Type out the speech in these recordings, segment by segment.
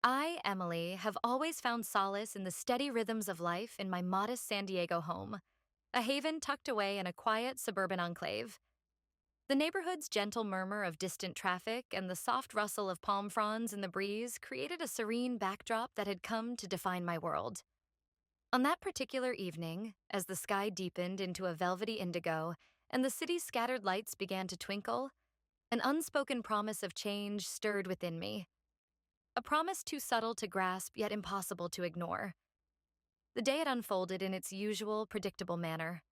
I, Emily, have always found solace in the steady rhythms of life in my modest San Diego home, a haven tucked away in a quiet suburban enclave. The neighborhood's gentle murmur of distant traffic and the soft rustle of palm fronds in the breeze created a serene backdrop that had come to define my world. On that particular evening, as the sky deepened into a velvety indigo and the city's scattered lights began to twinkle, an unspoken promise of change stirred within me. A promise too subtle to grasp yet impossible to ignore. The day had unfolded in its usual, predictable manner.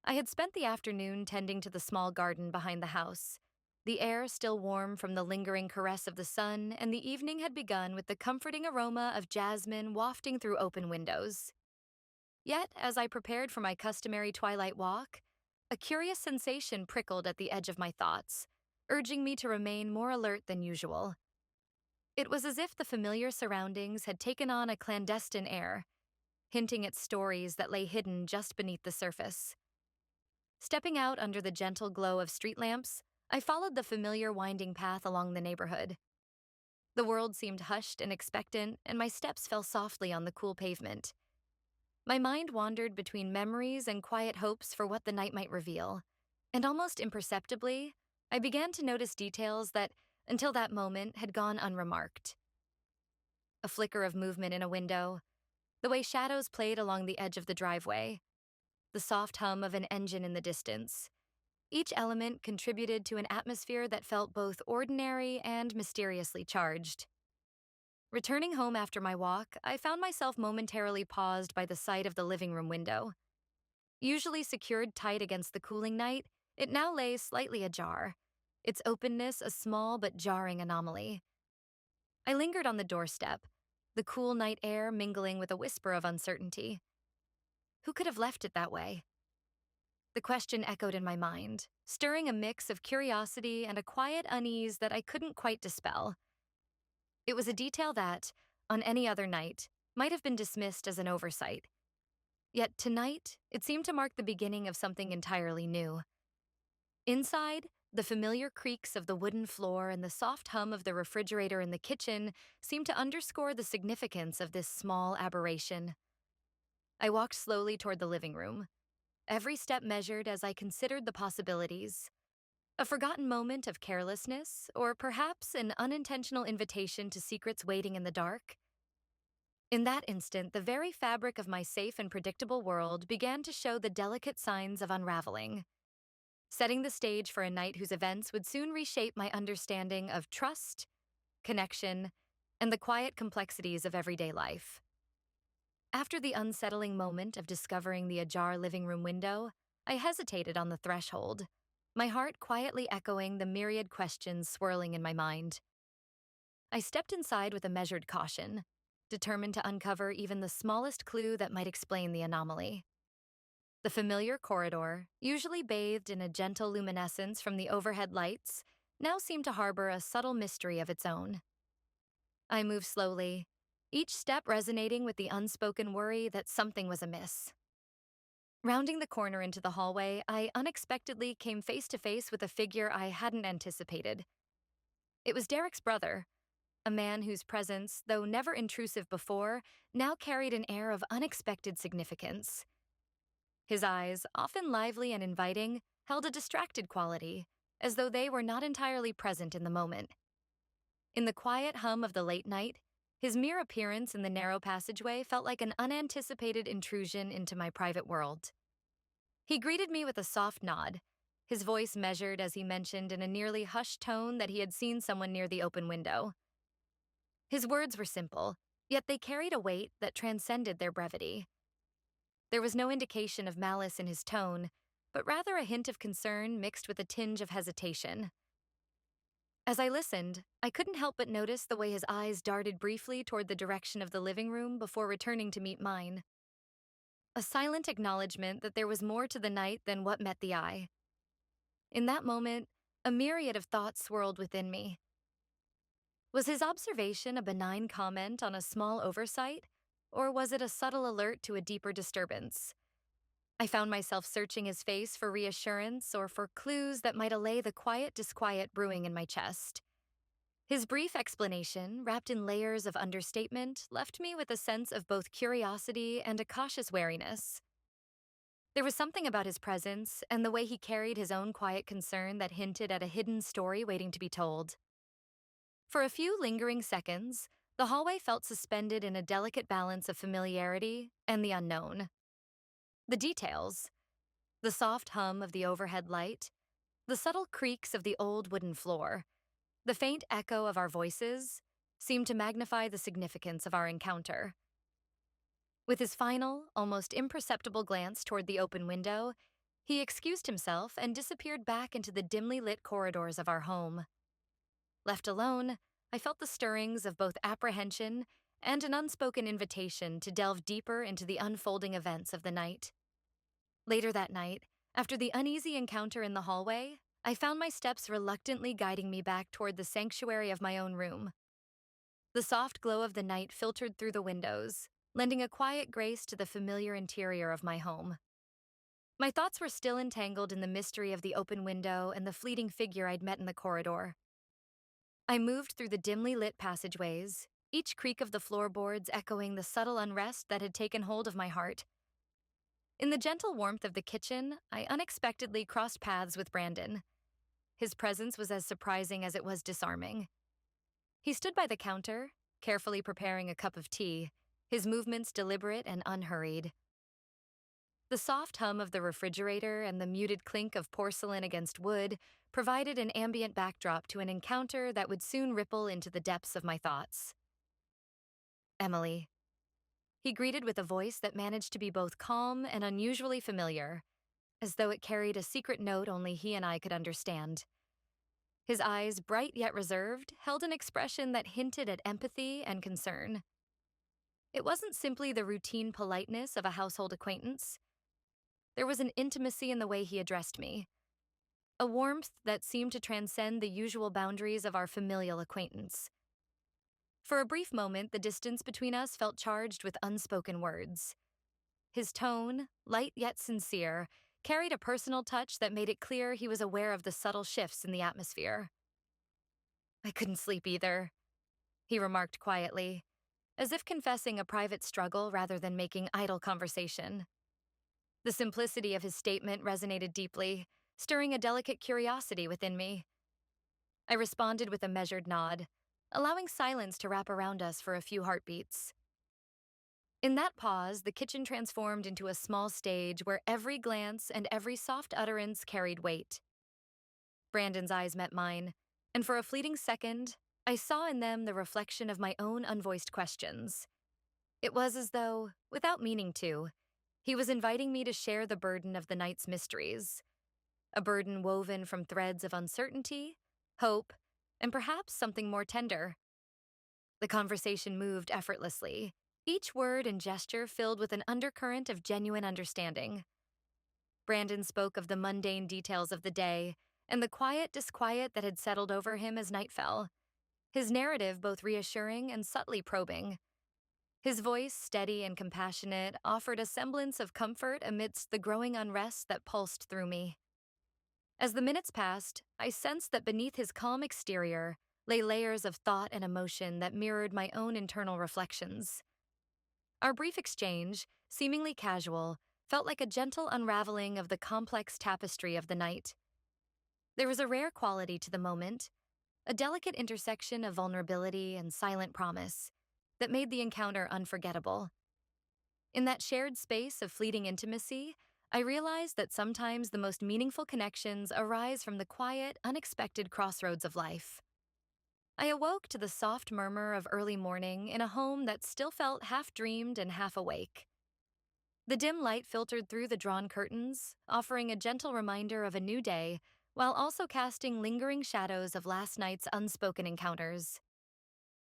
I had spent the afternoon tending to the small garden behind the house, the air still warm from the lingering caress of the sun, and the evening had begun with the comforting aroma of jasmine wafting through open windows. Yet, as I prepared for my customary twilight walk, a curious sensation prickled at the edge of my thoughts, urging me to remain more alert than usual. It was as if the familiar surroundings had taken on a clandestine air, hinting at stories that lay hidden just beneath the surface. Stepping out under the gentle glow of street lamps, I followed the familiar winding path along the neighborhood. The world seemed hushed and expectant, and my steps fell softly on the cool pavement. My mind wandered between memories and quiet hopes for what the night might reveal, and almost imperceptibly, I began to notice details that, until that moment, had gone unremarked. A flicker of movement in a window, the way shadows played along the edge of the driveway, the soft hum of an engine in the distance. Each element contributed to an atmosphere that felt both ordinary and mysteriously charged. Returning home after my walk, I found myself momentarily paused by the sight of the living room window. Usually secured tight against the cooling night, it now lay slightly ajar, its openness a small but jarring anomaly. I lingered on the doorstep, the cool night air mingling with a whisper of uncertainty. Who could have left it that way? The question echoed in my mind, stirring a mix of curiosity and a quiet unease that I couldn't quite dispel. It was a detail that, on any other night, might have been dismissed as an oversight. Yet tonight, it seemed to mark the beginning of something entirely new. Inside, the familiar creaks of the wooden floor and the soft hum of the refrigerator in the kitchen seemed to underscore the significance of this small aberration. I walked slowly toward the living room, every step measured as I considered the possibilities. A forgotten moment of carelessness, or perhaps an unintentional invitation to secrets waiting in the dark? In that instant, the very fabric of my safe and predictable world began to show the delicate signs of unraveling, setting the stage for a night whose events would soon reshape my understanding of trust, connection, and the quiet complexities of everyday life. After the unsettling moment of discovering the ajar living room window, I hesitated on the threshold, my heart quietly echoing the myriad questions swirling in my mind. I stepped inside with a measured caution, determined to uncover even the smallest clue that might explain the anomaly. The familiar corridor, usually bathed in a gentle luminescence from the overhead lights, now seemed to harbor a subtle mystery of its own. I moved slowly, each step resonating with the unspoken worry that something was amiss. Rounding the corner into the hallway, I unexpectedly came face to face with a figure I hadn't anticipated. It was Derek's brother, a man whose presence, though never intrusive before, now carried an air of unexpected significance. His eyes, often lively and inviting, held a distracted quality, as though they were not entirely present in the moment. In the quiet hum of the late night, his mere appearance in the narrow passageway felt like an unanticipated intrusion into my private world. He greeted me with a soft nod, his voice measured as he mentioned in a nearly hushed tone that he had seen someone near the open window. His words were simple, yet they carried a weight that transcended their brevity. There was no indication of malice in his tone, but rather a hint of concern mixed with a tinge of hesitation. As I listened, I couldn't help but notice the way his eyes darted briefly toward the direction of the living room before returning to meet mine. A silent acknowledgement that there was more to the night than what met the eye. In that moment, a myriad of thoughts swirled within me. Was his observation a benign comment on a small oversight, or was it a subtle alert to a deeper disturbance? I found myself searching his face for reassurance or for clues that might allay the quiet disquiet brewing in my chest. His brief explanation, wrapped in layers of understatement, left me with a sense of both curiosity and a cautious wariness. There was something about his presence and the way he carried his own quiet concern that hinted at a hidden story waiting to be told. For a few lingering seconds, the hallway felt suspended in a delicate balance of familiarity and the unknown. The details, the soft hum of the overhead light, the subtle creaks of the old wooden floor, the faint echo of our voices, seemed to magnify the significance of our encounter. With his final, almost imperceptible glance toward the open window, he excused himself and disappeared back into the dimly lit corridors of our home. Left alone, I felt the stirrings of both apprehension and an unspoken invitation to delve deeper into the unfolding events of the night. Later that night, after the uneasy encounter in the hallway, I found my steps reluctantly guiding me back toward the sanctuary of my own room. The soft glow of the night filtered through the windows, lending a quiet grace to the familiar interior of my home. My thoughts were still entangled in the mystery of the open window and the fleeting figure I'd met in the corridor. I moved through the dimly lit passageways, each creak of the floorboards echoing the subtle unrest that had taken hold of my heart. In the gentle warmth of the kitchen, I unexpectedly crossed paths with Brandon. His presence was as surprising as it was disarming. He stood by the counter, carefully preparing a cup of tea, his movements deliberate and unhurried. The soft hum of the refrigerator and the muted clink of porcelain against wood provided an ambient backdrop to an encounter that would soon ripple into the depths of my thoughts. Emily. He greeted with a voice that managed to be both calm and unusually familiar, as though it carried a secret note only he and I could understand. His eyes, bright yet reserved, held an expression that hinted at empathy and concern. It wasn't simply the routine politeness of a household acquaintance. There was an intimacy in the way he addressed me, a warmth that seemed to transcend the usual boundaries of our familial acquaintance. For a brief moment, the distance between us felt charged with unspoken words. His tone, light yet sincere, carried a personal touch that made it clear he was aware of the subtle shifts in the atmosphere. "I couldn't sleep either," he remarked quietly, as if confessing a private struggle rather than making idle conversation. The simplicity of his statement resonated deeply, stirring a delicate curiosity within me. I responded with a measured nod, allowing silence to wrap around us for a few heartbeats. In that pause, the kitchen transformed into a small stage where every glance and every soft utterance carried weight. Brandon's eyes met mine, and for a fleeting second, I saw in them the reflection of my own unvoiced questions. It was as though, without meaning to, he was inviting me to share the burden of the night's mysteries, a burden woven from threads of uncertainty, hope, and perhaps something more tender. The conversation moved effortlessly, each word and gesture filled with an undercurrent of genuine understanding. Brandon spoke of the mundane details of the day and the quiet disquiet that had settled over him as night fell, his narrative both reassuring and subtly probing. His voice, steady and compassionate, offered a semblance of comfort amidst the growing unrest that pulsed through me. As the minutes passed, I sensed that beneath his calm exterior lay layers of thought and emotion that mirrored my own internal reflections. Our brief exchange, seemingly casual, felt like a gentle unraveling of the complex tapestry of the night. There was a rare quality to the moment, a delicate intersection of vulnerability and silent promise, that made the encounter unforgettable. In that shared space of fleeting intimacy, I realized that sometimes the most meaningful connections arise from the quiet, unexpected crossroads of life. I awoke to the soft murmur of early morning in a home that still felt half-dreamed and half-awake. The dim light filtered through the drawn curtains, offering a gentle reminder of a new day, while also casting lingering shadows of last night's unspoken encounters.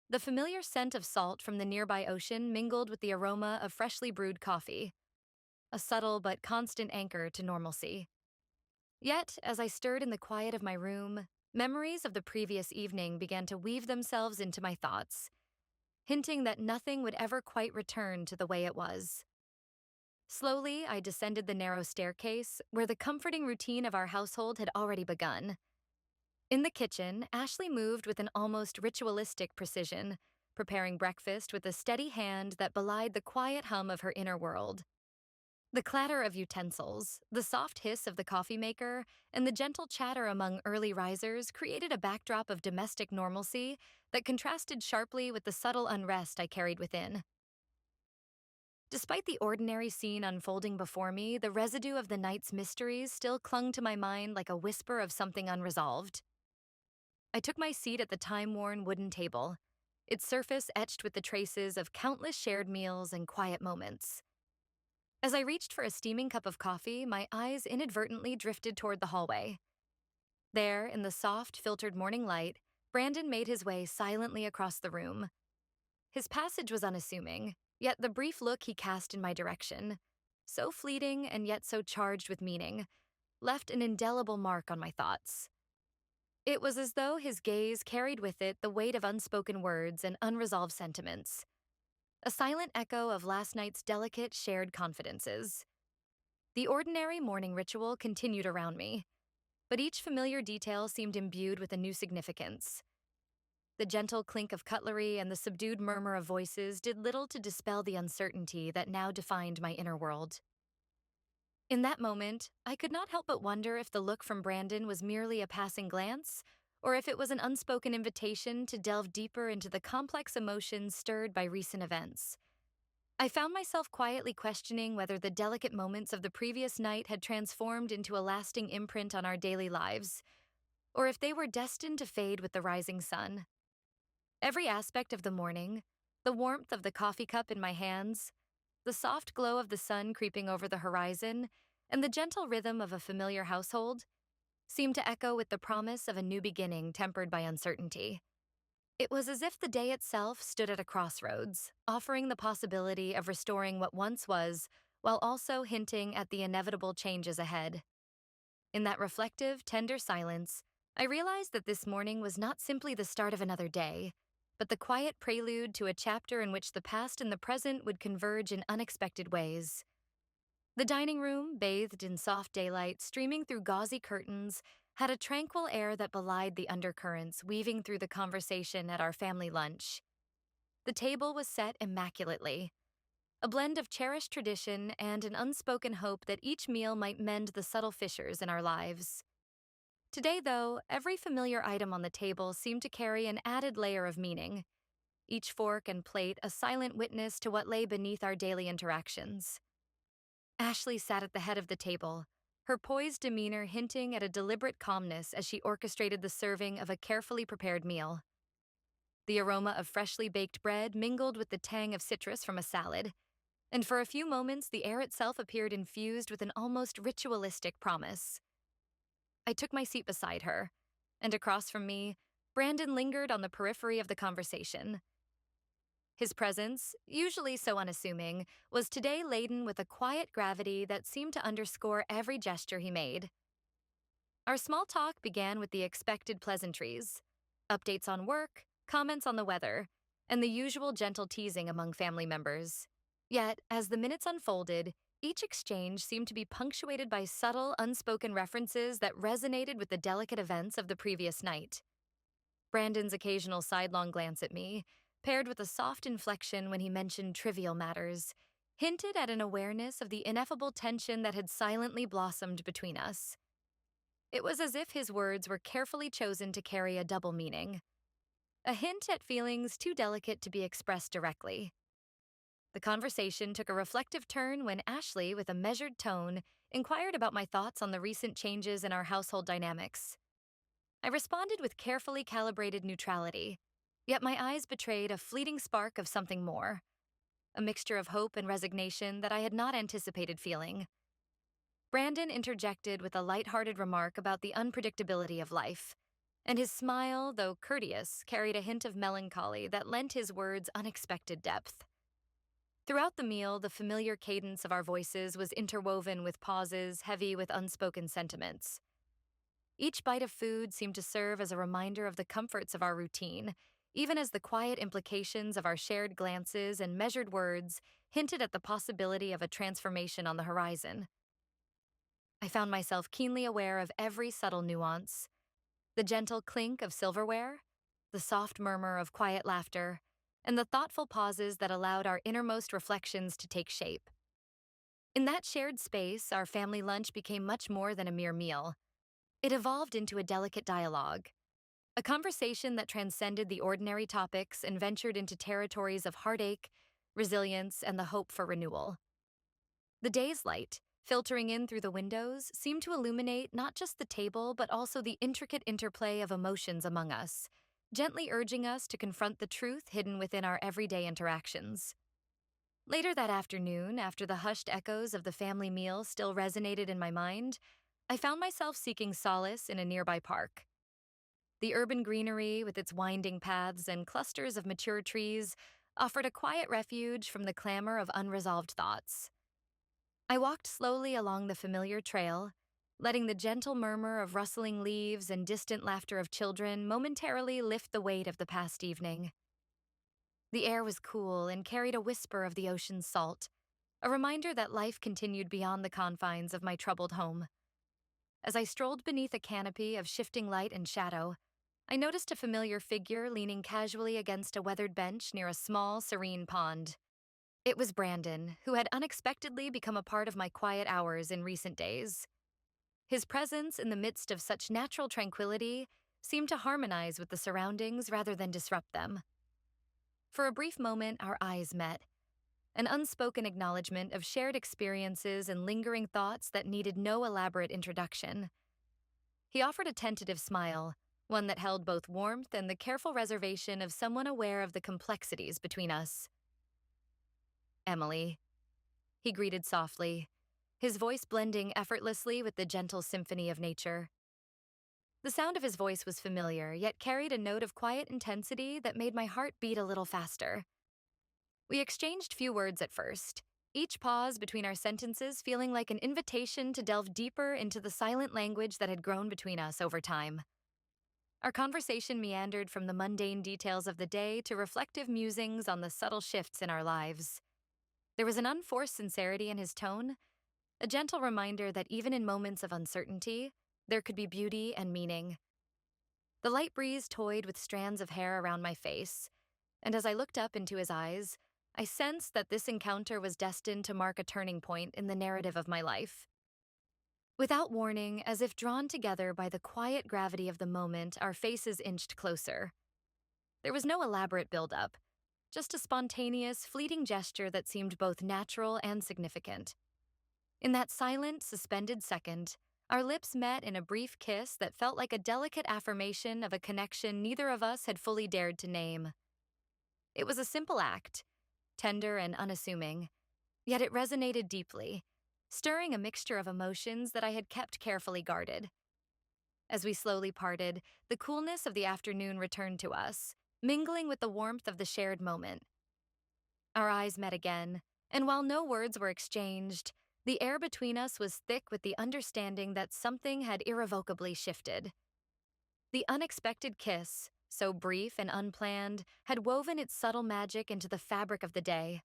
The familiar scent of salt from the nearby ocean mingled with the aroma of freshly brewed coffee, a subtle but constant anchor to normalcy. Yet, as I stirred in the quiet of my room, memories of the previous evening began to weave themselves into my thoughts, hinting that nothing would ever quite return to the way it was. Slowly, I descended the narrow staircase where the comforting routine of our household had already begun. In the kitchen, Ashley moved with an almost ritualistic precision, preparing breakfast with a steady hand that belied the quiet hum of her inner world. The clatter of utensils, the soft hiss of the coffee maker, and the gentle chatter among early risers created a backdrop of domestic normalcy that contrasted sharply with the subtle unrest I carried within. Despite the ordinary scene unfolding before me, the residue of the night's mysteries still clung to my mind like a whisper of something unresolved. I took my seat at the time-worn wooden table, its surface etched with the traces of countless shared meals and quiet moments. As I reached for a steaming cup of coffee, my eyes inadvertently drifted toward the hallway. There, in the soft, filtered morning light, Brandon made his way silently across the room. His passage was unassuming, yet the brief look he cast in my direction, so fleeting and yet so charged with meaning, left an indelible mark on my thoughts. It was as though his gaze carried with it the weight of unspoken words and unresolved sentiments, a silent echo of last night's delicate shared confidences. The ordinary morning ritual continued around me, but each familiar detail seemed imbued with a new significance. The gentle clink of cutlery and the subdued murmur of voices did little to dispel the uncertainty that now defined my inner world. In that moment, I could not help but wonder if the look from Brandon was merely a passing glance, or if it was an unspoken invitation to delve deeper into the complex emotions stirred by recent events. I found myself quietly questioning whether the delicate moments of the previous night had transformed into a lasting imprint on our daily lives, or if they were destined to fade with the rising sun. Every aspect of the morning, the warmth of the coffee cup in my hands, the soft glow of the sun creeping over the horizon, and the gentle rhythm of a familiar household, seemed to echo with the promise of a new beginning tempered by uncertainty. It was as if the day itself stood at a crossroads, offering the possibility of restoring what once was, while also hinting at the inevitable changes ahead. In that reflective, tender silence, I realized that this morning was not simply the start of another day, but the quiet prelude to a chapter in which the past and the present would converge in unexpected ways. The dining room, bathed in soft daylight streaming through gauzy curtains, had a tranquil air that belied the undercurrents weaving through the conversation at our family lunch. The table was set immaculately, a blend of cherished tradition and an unspoken hope that each meal might mend the subtle fissures in our lives. Today, though, every familiar item on the table seemed to carry an added layer of meaning, each fork and plate a silent witness to what lay beneath our daily interactions. Ashley sat at the head of the table, her poised demeanor hinting at a deliberate calmness as she orchestrated the serving of a carefully prepared meal. The aroma of freshly baked bread mingled with the tang of citrus from a salad, and for a few moments the air itself appeared infused with an almost ritualistic promise. I took my seat beside her, and across from me, Brandon lingered on the periphery of the conversation. His presence, usually so unassuming, was today laden with a quiet gravity that seemed to underscore every gesture he made. Our small talk began with the expected pleasantries, updates on work, comments on the weather, and the usual gentle teasing among family members. Yet, as the minutes unfolded, each exchange seemed to be punctuated by subtle, unspoken references that resonated with the delicate events of the previous night. Brandon's occasional sidelong glance at me, paired with a soft inflection when he mentioned trivial matters, hinted at an awareness of the ineffable tension that had silently blossomed between us. It was as if his words were carefully chosen to carry a double meaning, a hint at feelings too delicate to be expressed directly. The conversation took a reflective turn when Ashley, with a measured tone, inquired about my thoughts on the recent changes in our household dynamics. I responded with carefully calibrated neutrality, yet my eyes betrayed a fleeting spark of something more, a mixture of hope and resignation that I had not anticipated feeling. Brandon interjected with a light-hearted remark about the unpredictability of life, and his smile, though courteous, carried a hint of melancholy that lent his words unexpected depth. Throughout the meal, the familiar cadence of our voices was interwoven with pauses heavy with unspoken sentiments. Each bite of food seemed to serve as a reminder of the comforts of our routine, even as the quiet implications of our shared glances and measured words hinted at the possibility of a transformation on the horizon. I found myself keenly aware of every subtle nuance, The gentle clink of silverware, the soft murmur of quiet laughter, and the thoughtful pauses that allowed our innermost reflections to take shape. In that shared space, our family lunch became much more than a mere meal. It evolved into a delicate dialogue, a conversation that transcended the ordinary topics and ventured into territories of heartache, resilience, and the hope for renewal. The day's light, filtering in through the windows, seemed to illuminate not just the table, but also the intricate interplay of emotions among us, gently urging us to confront the truth hidden within our everyday interactions. Later that afternoon, after the hushed echoes of the family meal still resonated in my mind, I found myself seeking solace in a nearby park. The urban greenery, with its winding paths and clusters of mature trees, offered a quiet refuge from the clamor of unresolved thoughts. I walked slowly along the familiar trail, letting the gentle murmur of rustling leaves and distant laughter of children momentarily lift the weight of the past evening. The air was cool and carried a whisper of the ocean's salt, a reminder that life continued beyond the confines of my troubled home. As I strolled beneath a canopy of shifting light and shadow, I noticed a familiar figure leaning casually against a weathered bench near a small, serene pond. It was Brandon, who had unexpectedly become a part of my quiet hours in recent days. His presence in the midst of such natural tranquility seemed to harmonize with the surroundings rather than disrupt them. For a brief moment, our eyes met, an unspoken acknowledgement of shared experiences and lingering thoughts that needed no elaborate introduction. He offered a tentative smile, one that held both warmth and the careful reservation of someone aware of the complexities between us. "Emily," he greeted softly, his voice blending effortlessly with the gentle symphony of nature. The sound of his voice was familiar, yet carried a note of quiet intensity that made my heart beat a little faster. We exchanged few words at first, each pause between our sentences feeling like an invitation to delve deeper into the silent language that had grown between us over time. Our conversation meandered from the mundane details of the day to reflective musings on the subtle shifts in our lives. There was an unforced sincerity in his tone, a gentle reminder that even in moments of uncertainty, there could be beauty and meaning. The light breeze toyed with strands of hair around my face, and as I looked up into his eyes, I sensed that this encounter was destined to mark a turning point in the narrative of my life. Without warning, as if drawn together by the quiet gravity of the moment, our faces inched closer. There was no elaborate build-up, just a spontaneous, fleeting gesture that seemed both natural and significant. In that silent, suspended second, our lips met in a brief kiss that felt like a delicate affirmation of a connection neither of us had fully dared to name. It was a simple act, tender and unassuming, yet it resonated deeply, stirring a mixture of emotions that I had kept carefully guarded. As we slowly parted, the coolness of the afternoon returned to us, mingling with the warmth of the shared moment. Our eyes met again, and while no words were exchanged, the air between us was thick with the understanding that something had irrevocably shifted. The unexpected kiss, so brief and unplanned, had woven its subtle magic into the fabric of the day,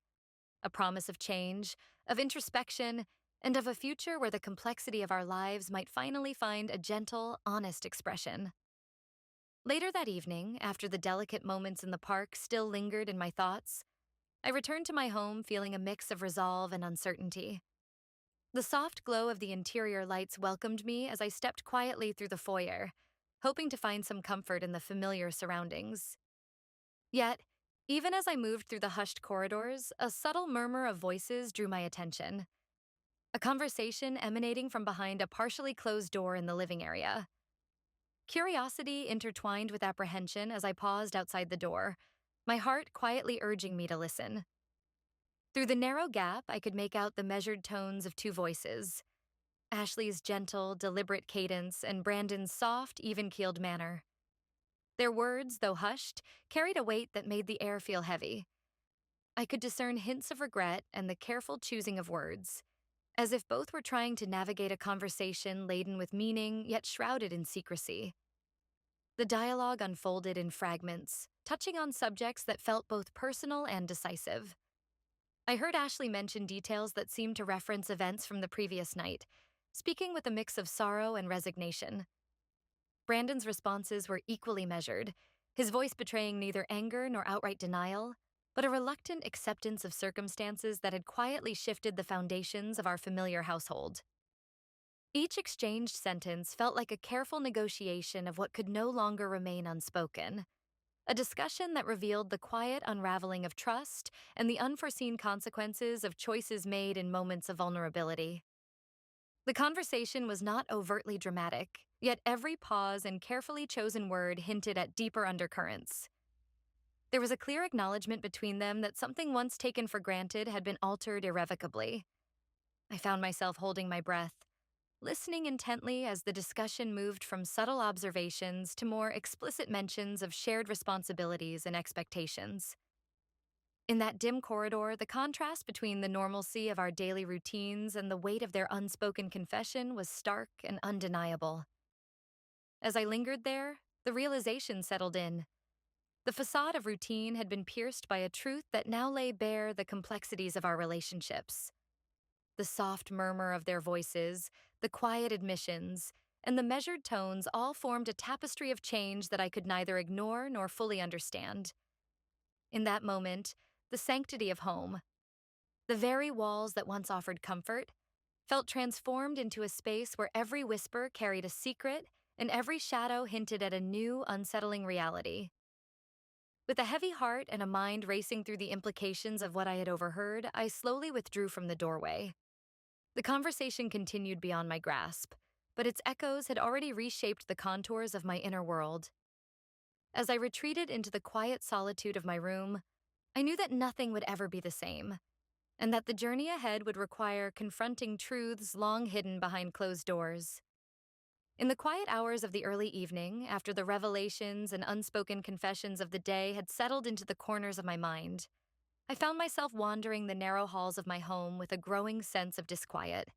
a promise of change, of introspection, and of a future where the complexity of our lives might finally find a gentle, honest expression. Later that evening, after the delicate moments in the park still lingered in my thoughts, I returned to my home feeling a mix of resolve and uncertainty. The soft glow of the interior lights welcomed me as I stepped quietly through the foyer, hoping to find some comfort in the familiar surroundings. Yet, even as I moved through the hushed corridors, a subtle murmur of voices drew my attention. A conversation emanating from behind a partially closed door in the living area. Curiosity intertwined with apprehension as I paused outside the door, my heart quietly urging me to listen. Through the narrow gap, I could make out the measured tones of two voices, Ashley's gentle, deliberate cadence and Brandon's soft, even-keeled manner. Their words, though hushed, carried a weight that made the air feel heavy. I could discern hints of regret and the careful choosing of words, as if both were trying to navigate a conversation laden with meaning yet shrouded in secrecy. The dialogue unfolded in fragments, touching on subjects that felt both personal and decisive. I heard Ashley mention details that seemed to reference events from the previous night, speaking with a mix of sorrow and resignation. Brandon's responses were equally measured, his voice betraying neither anger nor outright denial, but a reluctant acceptance of circumstances that had quietly shifted the foundations of our familiar household. Each exchanged sentence felt like a careful negotiation of what could no longer remain unspoken, a discussion that revealed the quiet unraveling of trust and the unforeseen consequences of choices made in moments of vulnerability. The conversation was not overtly dramatic, yet every pause and carefully chosen word hinted at deeper undercurrents. There was a clear acknowledgement between them that something once taken for granted had been altered irrevocably. I found myself holding my breath, listening intently as the discussion moved from subtle observations to more explicit mentions of shared responsibilities and expectations. In that dim corridor, the contrast between the normalcy of our daily routines and the weight of their unspoken confession was stark and undeniable. As I lingered there, the realization settled in. The facade of routine had been pierced by a truth that now lay bare the complexities of our relationships. The soft murmur of their voices, the quiet admissions, and the measured tones all formed a tapestry of change that I could neither ignore nor fully understand. In that moment, the sanctity of home, the very walls that once offered comfort, felt transformed into a space where every whisper carried a secret and every shadow hinted at a new, unsettling reality. With a heavy heart and a mind racing through the implications of what I had overheard, I slowly withdrew from the doorway. The conversation continued beyond my grasp, but its echoes had already reshaped the contours of my inner world. As I retreated into the quiet solitude of my room, I knew that nothing would ever be the same, and that the journey ahead would require confronting truths long hidden behind closed doors. In the quiet hours of the early evening, after the revelations and unspoken confessions of the day had settled into the corners of my mind, I found myself wandering the narrow halls of my home with a growing sense of disquiet.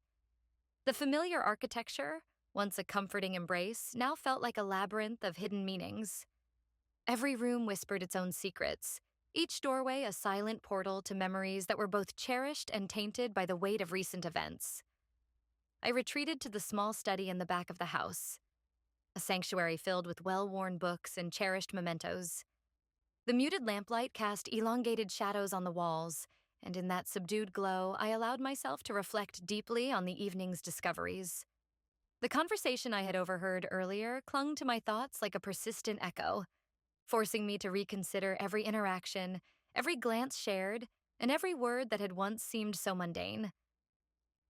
The familiar architecture, once a comforting embrace, now felt like a labyrinth of hidden meanings. Every room whispered its own secrets, each doorway a silent portal to memories that were both cherished and tainted by the weight of recent events. I retreated to the small study in the back of the house, a sanctuary filled with well-worn books and cherished mementos. The muted lamplight cast elongated shadows on the walls, and in that subdued glow, I allowed myself to reflect deeply on the evening's discoveries. The conversation I had overheard earlier clung to my thoughts like a persistent echo, forcing me to reconsider every interaction, every glance shared, and every word that had once seemed so mundane.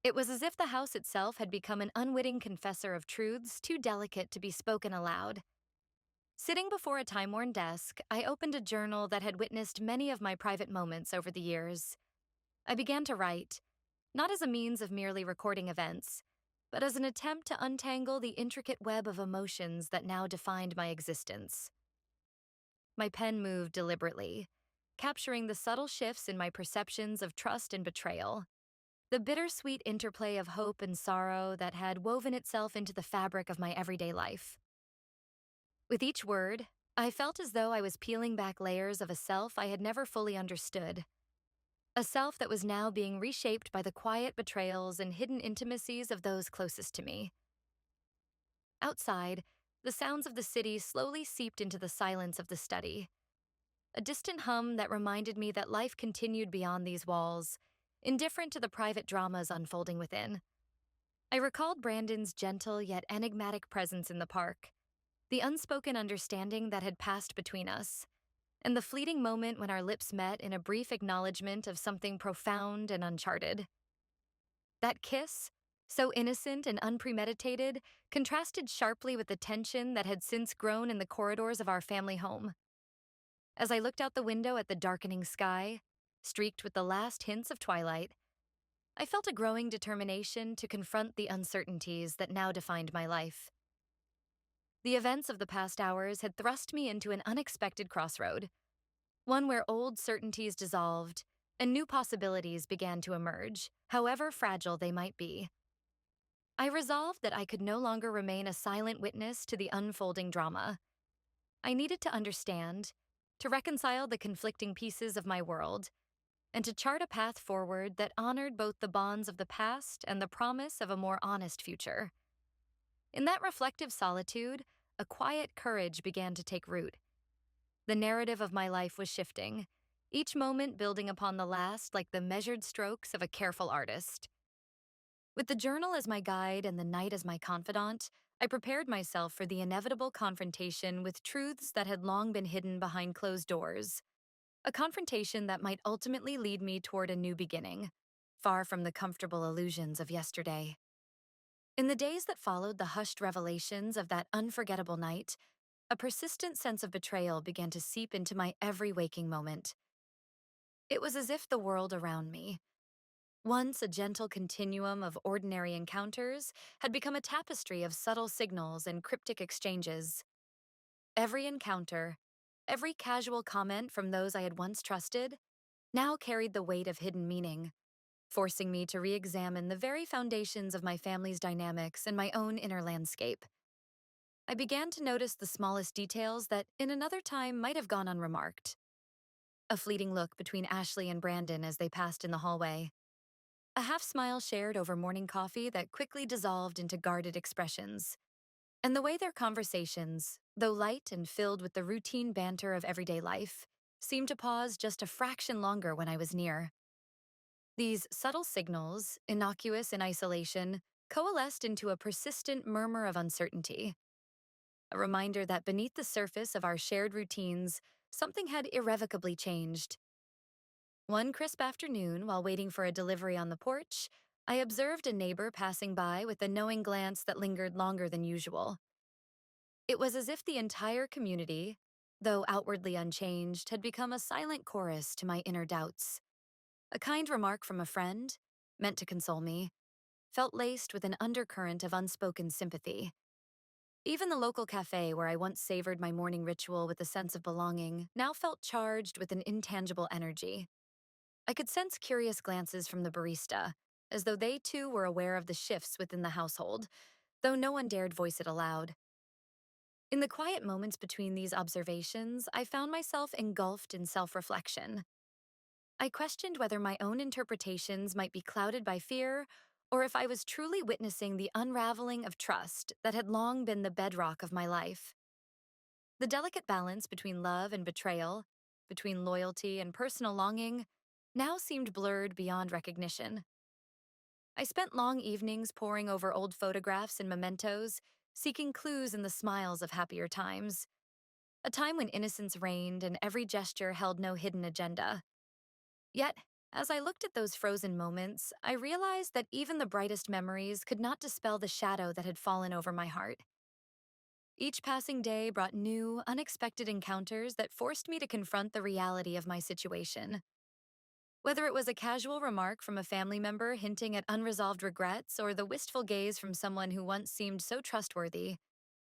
It was as if the house itself had become an unwitting confessor of truths too delicate to be spoken aloud. Sitting before a time-worn desk, I opened a journal that had witnessed many of my private moments over the years. I began to write, not as a means of merely recording events, but as an attempt to untangle the intricate web of emotions that now defined my existence. My pen moved deliberately, capturing the subtle shifts in my perceptions of trust and betrayal, the bittersweet interplay of hope and sorrow that had woven itself into the fabric of my everyday life. With each word, I felt as though I was peeling back layers of a self I had never fully understood, a self that was now being reshaped by the quiet betrayals and hidden intimacies of those closest to me. Outside, the sounds of the city slowly seeped into the silence of the study, a distant hum that reminded me that life continued beyond these walls, indifferent to the private dramas unfolding within. I recalled Brandon's gentle yet enigmatic presence in the park, the unspoken understanding that had passed between us, and the fleeting moment when our lips met in a brief acknowledgement of something profound and uncharted. That kiss, so innocent and unpremeditated, contrasted sharply with the tension that had since grown in the corridors of our family home. As I looked out the window at the darkening sky, streaked with the last hints of twilight, I felt a growing determination to confront the uncertainties that now defined my life. The events of the past hours had thrust me into an unexpected crossroad, one where old certainties dissolved and new possibilities began to emerge, however fragile they might be. I resolved that I could no longer remain a silent witness to the unfolding drama. I needed to understand, to reconcile the conflicting pieces of my world, and to chart a path forward that honored both the bonds of the past and the promise of a more honest future. In that reflective solitude, a quiet courage began to take root. The narrative of my life was shifting, each moment building upon the last like the measured strokes of a careful artist. With the journal as my guide and the night as my confidant, I prepared myself for the inevitable confrontation with truths that had long been hidden behind closed doors. A confrontation that might ultimately lead me toward a new beginning, far from the comfortable illusions of yesterday. In the days that followed the hushed revelations of that unforgettable night, a persistent sense of betrayal began to seep into my every waking moment. It was as if the world around me, once a gentle continuum of ordinary encounters, had become a tapestry of subtle signals and cryptic exchanges. Every encounter, every casual comment from those I had once trusted, now carried the weight of hidden meaning, forcing me to re-examine the very foundations of my family's dynamics and my own inner landscape. I began to notice the smallest details that in another time might have gone unremarked. A fleeting look between Ashley and Brandon as they passed in the hallway. A half-smile shared over morning coffee that quickly dissolved into guarded expressions. And the way their conversations, though light and filled with the routine banter of everyday life, seemed to pause just a fraction longer when I was near. These subtle signals, innocuous in isolation, coalesced into a persistent murmur of uncertainty. A reminder that beneath the surface of our shared routines, something had irrevocably changed. One crisp afternoon, while waiting for a delivery on the porch, I observed a neighbor passing by with a knowing glance that lingered longer than usual. It was as if the entire community, though outwardly unchanged, had become a silent chorus to my inner doubts. A kind remark from a friend, meant to console me, felt laced with an undercurrent of unspoken sympathy. Even the local cafe where I once savored my morning ritual with a sense of belonging now felt charged with an intangible energy. I could sense curious glances from the barista, as though they too were aware of the shifts within the household, though no one dared voice it aloud. In the quiet moments between these observations, I found myself engulfed in self-reflection. I questioned whether my own interpretations might be clouded by fear, or if I was truly witnessing the unraveling of trust that had long been the bedrock of my life. The delicate balance between love and betrayal, between loyalty and personal longing, now seemed blurred beyond recognition. I spent long evenings poring over old photographs and mementos, seeking clues in the smiles of happier times. A time when innocence reigned and every gesture held no hidden agenda. Yet, as I looked at those frozen moments, I realized that even the brightest memories could not dispel the shadow that had fallen over my heart. Each passing day brought new, unexpected encounters that forced me to confront the reality of my situation. Whether it was a casual remark from a family member hinting at unresolved regrets or the wistful gaze from someone who once seemed so trustworthy,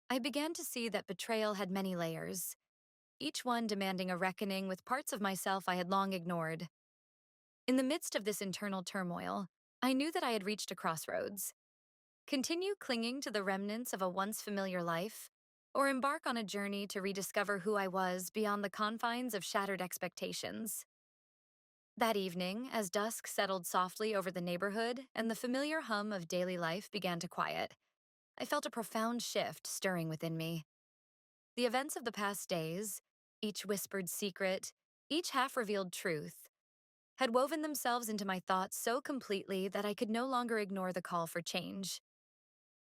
I began to see that betrayal had many layers, each one demanding a reckoning with parts of myself I had long ignored. In the midst of this internal turmoil, I knew that I had reached a crossroads. Continue clinging to the remnants of a once familiar life, or embark on a journey to rediscover who I was beyond the confines of shattered expectations. That evening, as dusk settled softly over the neighborhood and the familiar hum of daily life began to quiet, I felt a profound shift stirring within me. The events of the past days, each whispered secret, each half-revealed truth, had woven themselves into my thoughts so completely that I could no longer ignore the call for change.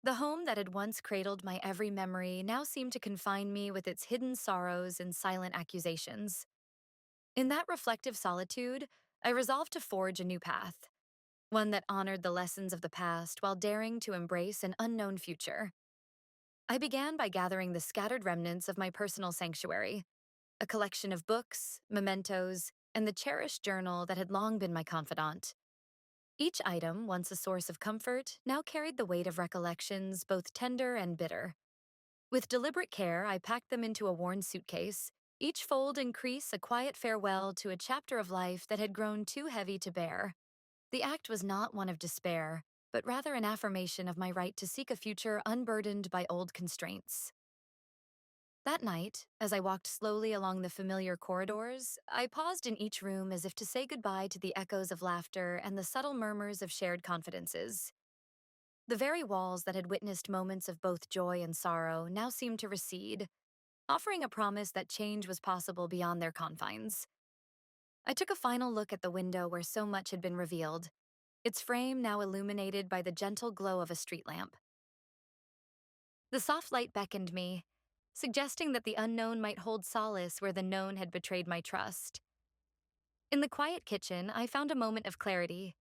The home that had once cradled my every memory now seemed to confine me with its hidden sorrows and silent accusations. In that reflective solitude, I resolved to forge a new path, one that honored the lessons of the past while daring to embrace an unknown future. I began by gathering the scattered remnants of my personal sanctuary, a collection of books, mementos, and the cherished journal that had long been my confidant. Each item, once a source of comfort, now carried the weight of recollections both tender and bitter. With deliberate care, I packed them into a worn suitcase, each fold and crease a quiet farewell to a chapter of life that had grown too heavy to bear. The act was not one of despair, but rather an affirmation of my right to seek a future unburdened by old constraints. That night, as I walked slowly along the familiar corridors, I paused in each room as if to say goodbye to the echoes of laughter and the subtle murmurs of shared confidences. The very walls that had witnessed moments of both joy and sorrow now seemed to recede, offering a promise that change was possible beyond their confines. I took a final look at the window where so much had been revealed, its frame now illuminated by the gentle glow of a street lamp. The soft light beckoned me, suggesting that the unknown might hold solace where the known had betrayed my trust. In the quiet kitchen, I found a moment of clarity.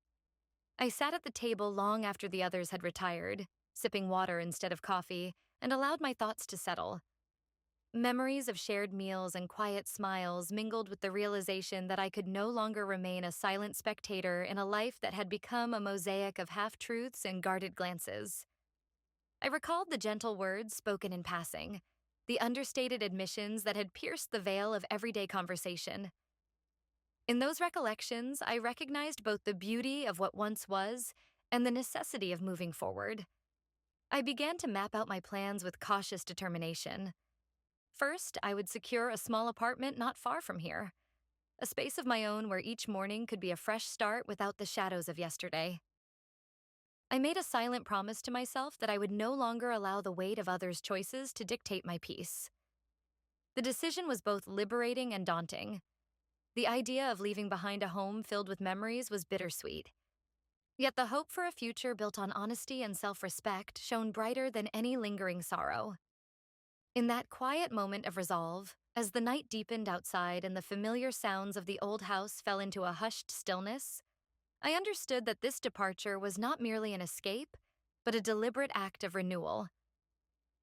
I sat at the table long after the others had retired, sipping water instead of coffee, and allowed my thoughts to settle. Memories of shared meals and quiet smiles mingled with the realization that I could no longer remain a silent spectator in a life that had become a mosaic of half-truths and guarded glances. I recalled the gentle words spoken in passing, the understated admissions that had pierced the veil of everyday conversation. In those recollections, I recognized both the beauty of what once was and the necessity of moving forward. I began to map out my plans with cautious determination. First, I would secure a small apartment not far from here, a space of my own where each morning could be a fresh start without the shadows of yesterday. I made a silent promise to myself that I would no longer allow the weight of others' choices to dictate my peace. The decision was both liberating and daunting. The idea of leaving behind a home filled with memories was bittersweet. Yet the hope for a future built on honesty and self-respect shone brighter than any lingering sorrow. In that quiet moment of resolve, as the night deepened outside and the familiar sounds of the old house fell into a hushed stillness, I understood that this departure was not merely an escape, but a deliberate act of renewal.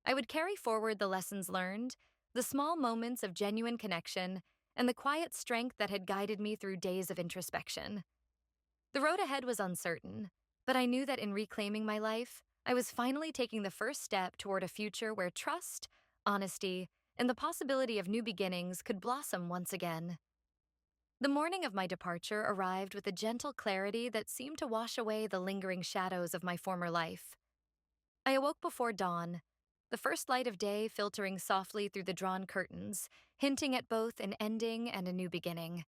I would carry forward the lessons learned, the small moments of genuine connection, and the quiet strength that had guided me through days of introspection. The road ahead was uncertain, but I knew that in reclaiming my life, I was finally taking the first step toward a future where trust, honesty, and the possibility of new beginnings could blossom once again. The morning of my departure arrived with a gentle clarity that seemed to wash away the lingering shadows of my former life. I awoke before dawn, the first light of day filtering softly through the drawn curtains, hinting at both an ending and a new beginning.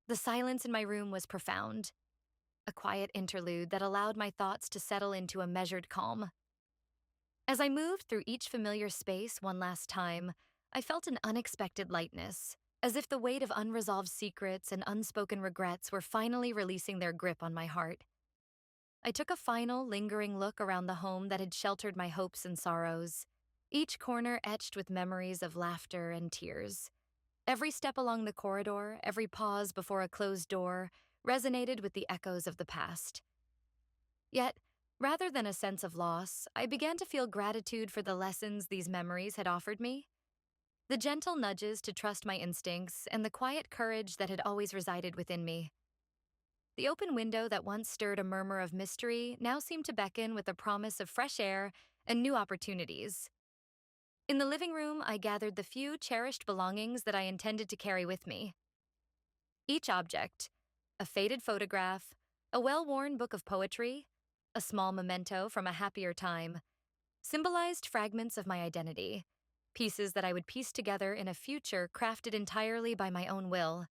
The silence in my room was profound, a quiet interlude that allowed my thoughts to settle into a measured calm. As I moved through each familiar space one last time, I felt an unexpected lightness, as if the weight of unresolved secrets and unspoken regrets were finally releasing their grip on my heart. I took a final, lingering look around the home that had sheltered my hopes and sorrows, each corner etched with memories of laughter and tears. Every step along the corridor, every pause before a closed door, resonated with the echoes of the past. Yet, rather than a sense of loss, I began to feel gratitude for the lessons these memories had offered me. The gentle nudges to trust my instincts and the quiet courage that had always resided within me. The open window that once stirred a murmur of mystery now seemed to beckon with a promise of fresh air and new opportunities. In the living room, I gathered the few cherished belongings that I intended to carry with me. Each object, a faded photograph, a well-worn book of poetry, a small memento from a happier time, symbolized fragments of my identity, pieces that I would piece together in a future crafted entirely by my own will.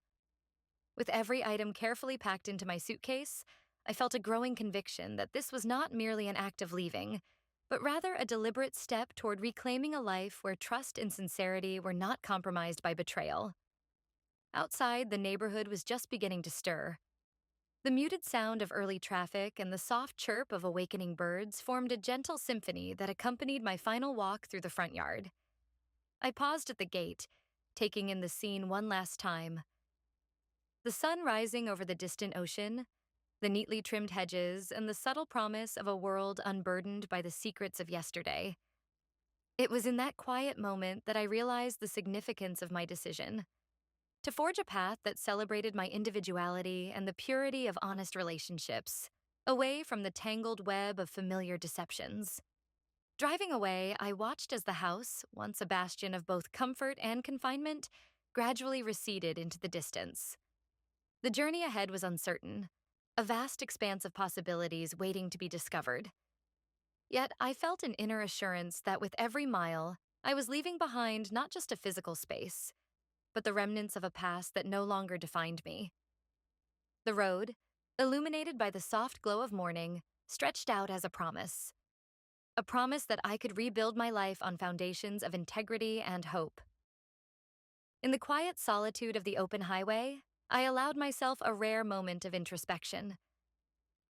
With every item carefully packed into my suitcase, I felt a growing conviction that this was not merely an act of leaving, but rather a deliberate step toward reclaiming a life where trust and sincerity were not compromised by betrayal. Outside, the neighborhood was just beginning to stir. The muted sound of early traffic and the soft chirp of awakening birds formed a gentle symphony that accompanied my final walk through the front yard. I paused at the gate, taking in the scene one last time. The sun rising over the distant ocean, the neatly trimmed hedges, and the subtle promise of a world unburdened by the secrets of yesterday. It was in that quiet moment that I realized the significance of my decision. To forge a path that celebrated my individuality and the purity of honest relationships, away from the tangled web of familiar deceptions. Driving away, I watched as the house, once a bastion of both comfort and confinement, gradually receded into the distance. The journey ahead was uncertain, a vast expanse of possibilities waiting to be discovered. Yet I felt an inner assurance that with every mile, I was leaving behind not just a physical space, but the remnants of a past that no longer defined me. The road, illuminated by the soft glow of morning, stretched out as a promise that I could rebuild my life on foundations of integrity and hope. In the quiet solitude of the open highway, I allowed myself a rare moment of introspection.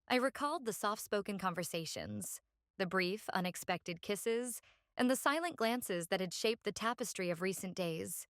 I recalled the soft-spoken conversations, the brief, unexpected kisses, and the silent glances that had shaped the tapestry of recent days.